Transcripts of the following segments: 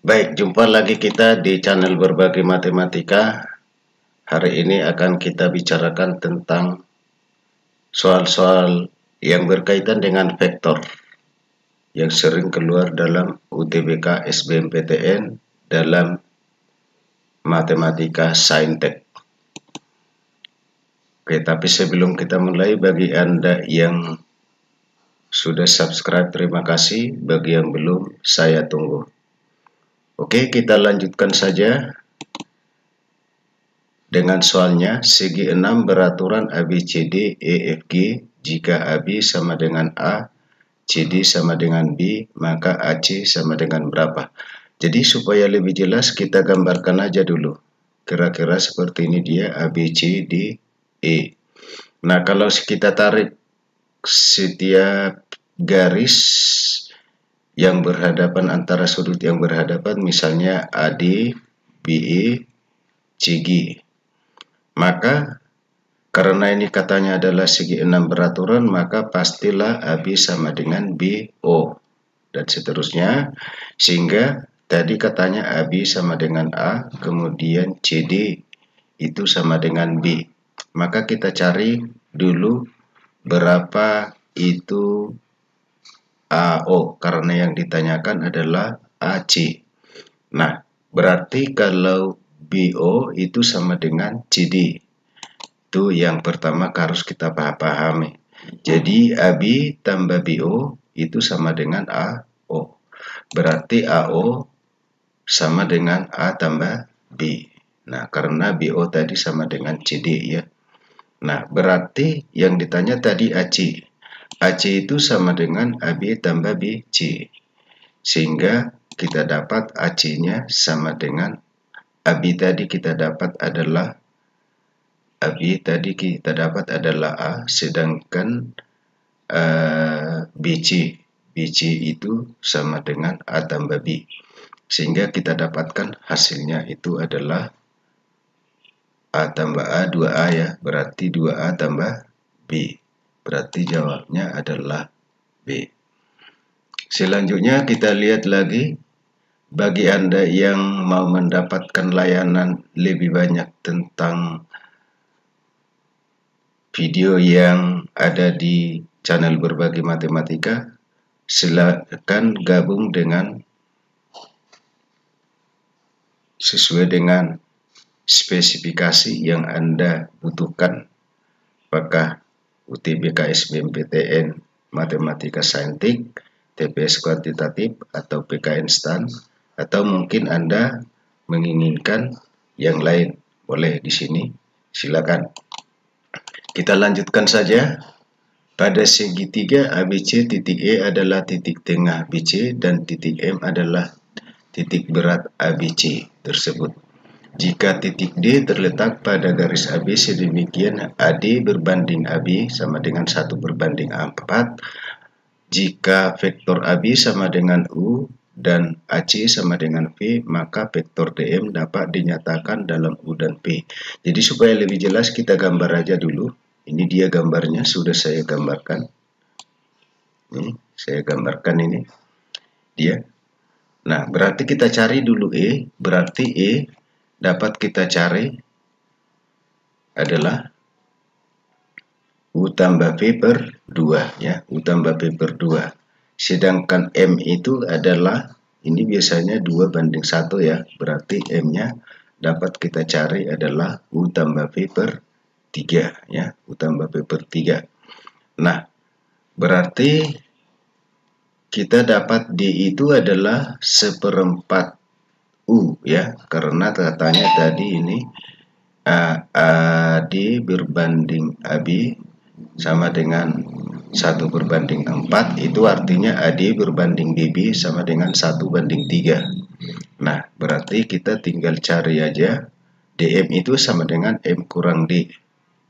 Baik, jumpa lagi kita di channel Berbagi Matematika. Hari ini akan kita bicarakan tentang soal-soal yang berkaitan dengan vektor yang sering keluar dalam UTBK SBMPTN dalam Matematika Saintek. Oke, tapi sebelum kita mulai, bagi Anda yang sudah subscribe, terima kasih. Bagi yang belum, saya tunggu. Oke, kita lanjutkan saja dengan soalnya. Segi 6 beraturan ABCD EFG. Jika AB sama dengan A, CD sama dengan B, maka AC sama dengan berapa? Jadi supaya lebih jelas kita gambarkan aja dulu. Kira-kira seperti ini dia ABCD E. Nah, kalau kita tarik setiap garis yang berhadapan antara sudut yang berhadapan, misalnya AD, BE, CG. Maka karena ini katanya adalah segi 6 beraturan, maka pastilah AB sama dengan BO dan seterusnya. Sehingga tadi katanya AB sama dengan A, kemudian CD itu sama dengan B. Maka kita cari dulu berapa itu AO, karena yang ditanyakan adalah AC. Nah, berarti kalau BO itu sama dengan CD. Itu yang pertama harus kita pahami. Jadi AB tambah BO itu sama dengan AO. Berarti AO sama dengan A tambah B. Nah, karena BO tadi sama dengan CD ya. Nah, berarti yang ditanya tadi AC. AC itu sama dengan AB tambah BC. Sehingga kita dapat AC-nya sama dengan AB tadi kita dapat adalah A, sedangkan BC itu sama dengan A tambah B. Sehingga kita dapatkan hasilnya itu adalah A tambah A, 2A ya, berarti 2A tambah B. Berarti jawabnya adalah B. Selanjutnya kita lihat lagi, bagi Anda yang mau mendapatkan layanan lebih banyak tentang video yang ada di channel Berbagi Matematika, silakan gabung dengan sesuai dengan spesifikasi yang Anda butuhkan. Apakah UTBK SBMPTN Matematika Saintek, TPS kuantitatif, atau PK instan, atau mungkin Anda menginginkan yang lain, boleh di sini, silakan. Kita lanjutkan saja. Pada segitiga ABC, titik E adalah titik tengah BC dan titik M adalah titik berat ABC tersebut. Jika titik D terletak pada garis AB sedemikian, AD berbanding AB sama dengan 1/4. Jika vektor AB sama dengan U dan AC sama dengan V, maka vektor DM dapat dinyatakan dalam U dan V. Jadi supaya lebih jelas kita gambar aja dulu. Ini dia gambarnya, sudah saya gambarkan. Ini saya gambarkan ini dia. Nah, berarti kita cari dulu E. Berarti E dapat kita cari adalah U tambah V per 2 ya, U tambah V per 2. Sedangkan M itu adalah, ini biasanya 2/1 ya, berarti M-nya dapat kita cari adalah U tambah V per 3 ya, U tambah V per 3. Nah, berarti kita dapat D itu adalah 1/4 U ya, karena katanya tadi ini AD berbanding AB sama dengan 1/4, itu artinya AD berbanding BB sama dengan 1/3. Nah, berarti kita tinggal cari aja DM itu sama dengan M kurang D.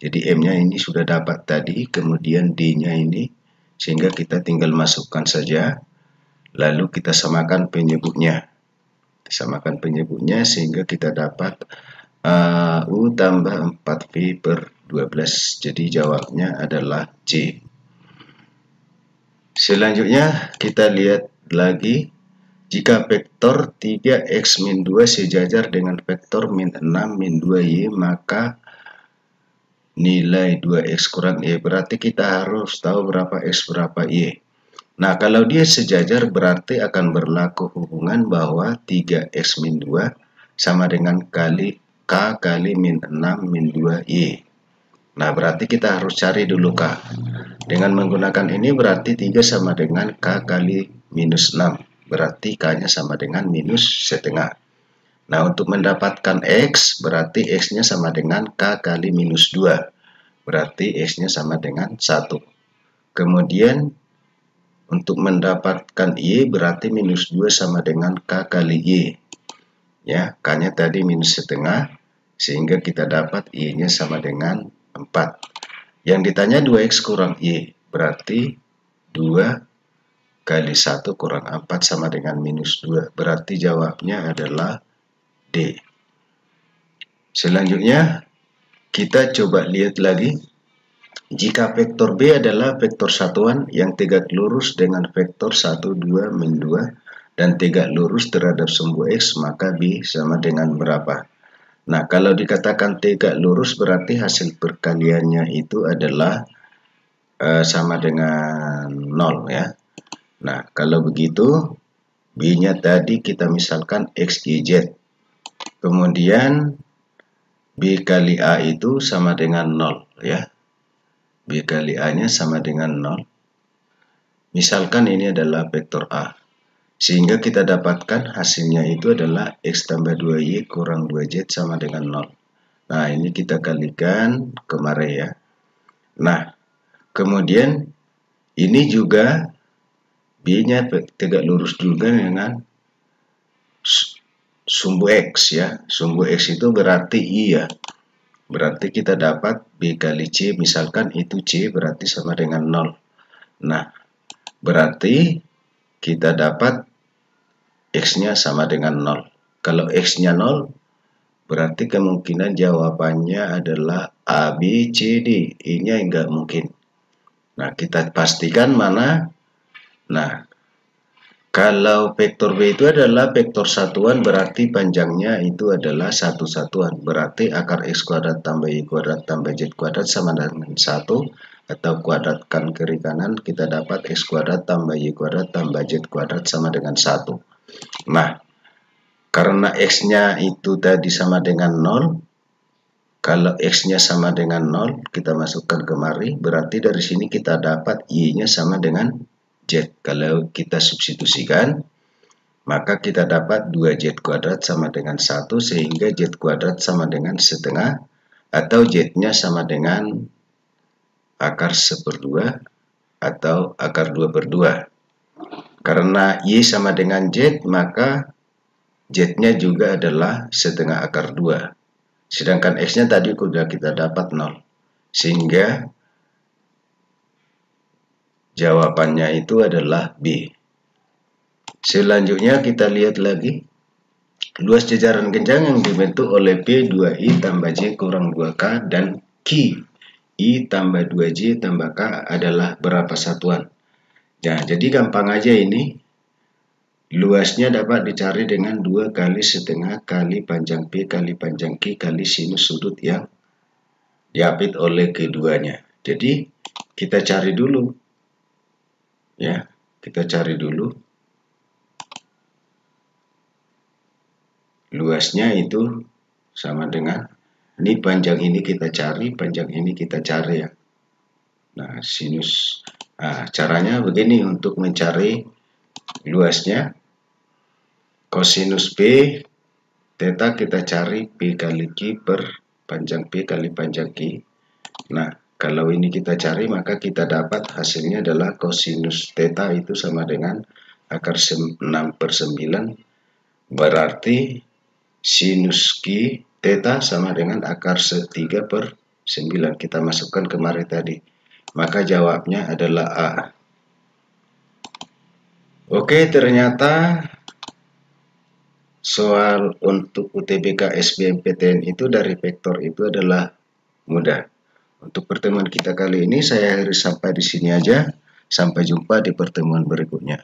Jadi M-nya ini sudah dapat tadi, kemudian D-nya ini, sehingga kita tinggal masukkan saja, lalu kita samakan penyebutnya. Samakan penyebutnya sehingga kita dapat U tambah 4V per 12. Jadi jawabnya adalah C. Selanjutnya kita lihat lagi Jika vektor 3x min 2 sejajar dengan vektor min 6 min 2y, maka nilai 2x kurang y. Berarti kita harus tahu berapa x berapa y. Nah, kalau dia sejajar berarti akan berlaku hubungan bahwa 3x min 2 sama dengan k kali min 6 min 2y. Nah, berarti kita harus cari dulu k. Dengan menggunakan ini berarti 3 sama dengan k kali minus 6. Berarti k-nya sama dengan minus setengah. Nah, untuk mendapatkan x berarti x-nya sama dengan k kali minus 2. Berarti x-nya sama dengan 1. Kemudian untuk mendapatkan y berarti minus 2 sama dengan k kali y. Ya, k-nya tadi minus setengah, sehingga kita dapat y-nya sama dengan 4. Yang ditanya 2x kurang y, berarti 2 kali 1 kurang 4 sama dengan minus 2. Berarti jawabnya adalah D. Selanjutnya, kita coba lihat lagi. Jika vektor B adalah vektor satuan yang tegak lurus dengan vektor 1, 2, min 2 dan tegak lurus terhadap sumbu X, maka B sama dengan berapa? Nah, kalau dikatakan tegak lurus berarti hasil perkaliannya itu adalah sama dengan 0 ya. Nah, kalau begitu B-nya tadi kita misalkan X, Y, Z. Kemudian B kali A itu sama dengan 0 ya. B kali A-nya sama dengan 0. Misalkan ini adalah vektor A. Sehingga kita dapatkan hasilnya itu adalah X tambah 2Y kurang 2Z sama dengan 0. Nah, ini kita kalikan kemarin ya. Nah, kemudian ini juga B-nya tegak lurus juga dengan sumbu X ya. Sumbu X itu berarti I ya. Berarti kita dapat B kali C, misalkan itu C berarti sama dengan 0. Nah, berarti kita dapat X-nya sama dengan 0. Kalau X-nya 0, berarti kemungkinan jawabannya adalah A, B, C, D. I-nya enggak mungkin. Nah, kita pastikan mana. Nah, kalau vektor B itu adalah vektor satuan, berarti panjangnya itu adalah satu satuan. Berarti akar X kuadrat tambah Y kuadrat tambah Z kuadrat sama dengan 1. Atau kuadratkan kiri kanan, kita dapat X kuadrat tambah Y kuadrat tambah Z kuadrat sama dengan 1. Nah, karena X-nya itu tadi sama dengan 0. Kalau X-nya sama dengan 0, kita masukkan kemari. Berarti dari sini kita dapat Y-nya sama dengan Z. Kalau kita substitusikan, maka kita dapat 2Z kuadrat sama dengan 1, sehingga Z kuadrat sama dengan setengah, atau Z-nya sama dengan akar 1/2 atau akar 2/2. Karena Y sama dengan Z, maka Z-nya juga adalah setengah akar 2. Sedangkan X-nya tadi sudah kita dapat 0. Sehingga jawabannya itu adalah B. Selanjutnya kita lihat lagi. Luas jajaran genjang yang dibentuk oleh P 2I tambah J kurang 2K dan Q I tambah 2J tambah K adalah berapa satuan? Nah, jadi gampang aja ini. Luasnya dapat dicari dengan 2 kali setengah kali panjang P kali panjang Q kali sinus sudut yang diapit oleh keduanya. Jadi kita cari dulu. Ya, kita cari dulu. Luasnya itu sama dengan, ini panjang ini kita cari, panjang ini kita cari ya. Nah, sinus. Nah, caranya begini untuk mencari luasnya. Kosinus P theta kita cari P kali Q per panjang P kali panjang Q. Nah, kalau ini kita cari, maka kita dapat hasilnya adalah kosinus theta itu sama dengan akar 6/9. Berarti sinus Q theta sama dengan akar 3/9. Kita masukkan kemarin tadi. Maka jawabnya adalah A. Oke, ternyata soal untuk UTBK SBMPTN itu dari vektor itu adalah mudah. Untuk pertemuan kita kali ini saya akhiri sampai di sini aja. Sampai jumpa di pertemuan berikutnya.